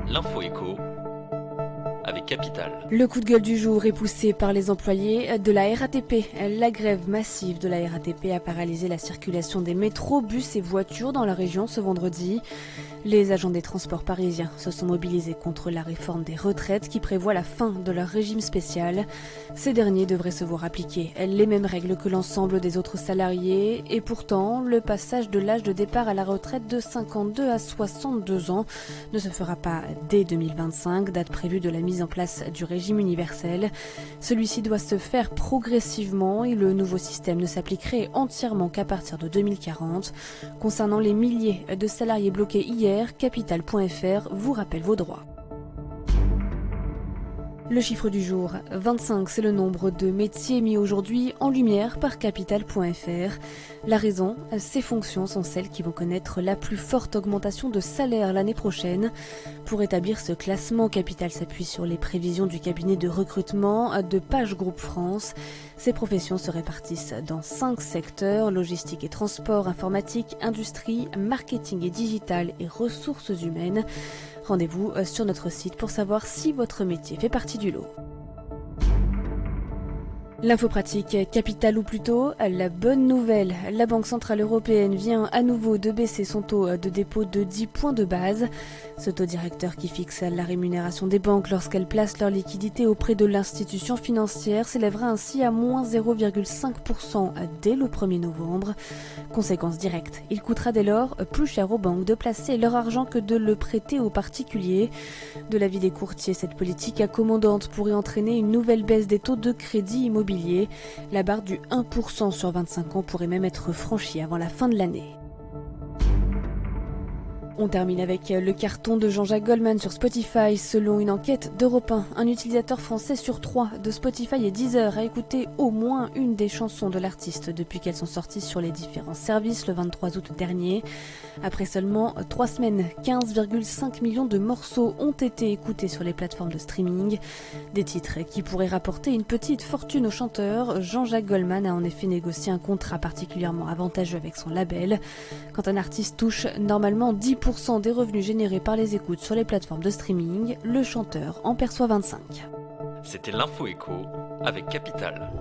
L'info écho avec Capital. Le coup de gueule du jour est poussé par les employés de la RATP. La grève massive de la RATP a paralysé la circulation des métros, bus et voitures dans la région ce vendredi. Les agents des transports parisiens se sont mobilisés contre la réforme des retraites qui prévoit la fin de leur régime spécial. Ces derniers devraient se voir appliquer les mêmes règles que l'ensemble des autres salariés et pourtant, le passage de l'âge de départ à la retraite de 52 à 62 ans ne se fera pas dès 2025, date prévue de la mise en place du régime universel. Celui-ci doit se faire progressivement et le nouveau système ne s'appliquerait entièrement qu'à partir de 2040. Concernant les milliers de salariés bloqués hier, Capital.fr vous rappelle vos droits. Le chiffre du jour, 25, c'est le nombre de métiers mis aujourd'hui en lumière par Capital.fr. La raison, ces fonctions sont celles qui vont connaître la plus forte augmentation de salaire l'année prochaine. Pour établir ce classement, Capital s'appuie sur les prévisions du cabinet de recrutement de PageGroup France. Ces professions se répartissent dans 5 secteurs, logistique et transport, informatique, industrie, marketing et digital et ressources humaines. Rendez-vous sur notre site pour savoir si votre métier fait partie du lot. L'info pratique, Capital ou plutôt la bonne nouvelle. La Banque Centrale Européenne vient à nouveau de baisser son taux de dépôt de 10 points de base. Ce taux directeur qui fixe la rémunération des banques lorsqu'elles placent leur liquidité auprès de l'institution financière s'élèvera ainsi à moins 0,5% dès le 1er novembre. Conséquence directe, il coûtera dès lors plus cher aux banques de placer leur argent que de le prêter aux particuliers. De l'avis des courtiers, cette politique accommodante pourrait entraîner une nouvelle baisse des taux de crédit immobilier. La barre du 1% sur 25 ans pourrait même être franchie avant la fin de l'année. On termine avec le carton de Jean-Jacques Goldman sur Spotify. Selon une enquête d'Europe 1, un utilisateur français sur 3 de Spotify et Deezer a écouté au moins une des chansons de l'artiste depuis qu'elles sont sorties sur les différents services le 23 août dernier. Après seulement 3 semaines, 15,5 millions de morceaux ont été écoutés sur les plateformes de streaming. Des titres qui pourraient rapporter une petite fortune au chanteur. Jean-Jacques Goldman a en effet négocié un contrat particulièrement avantageux avec son label. Quand un artiste touche normalement 10% des revenus générés par les écoutes sur les plateformes de streaming, le chanteur en perçoit 25. C'était l'info écho avec Capital.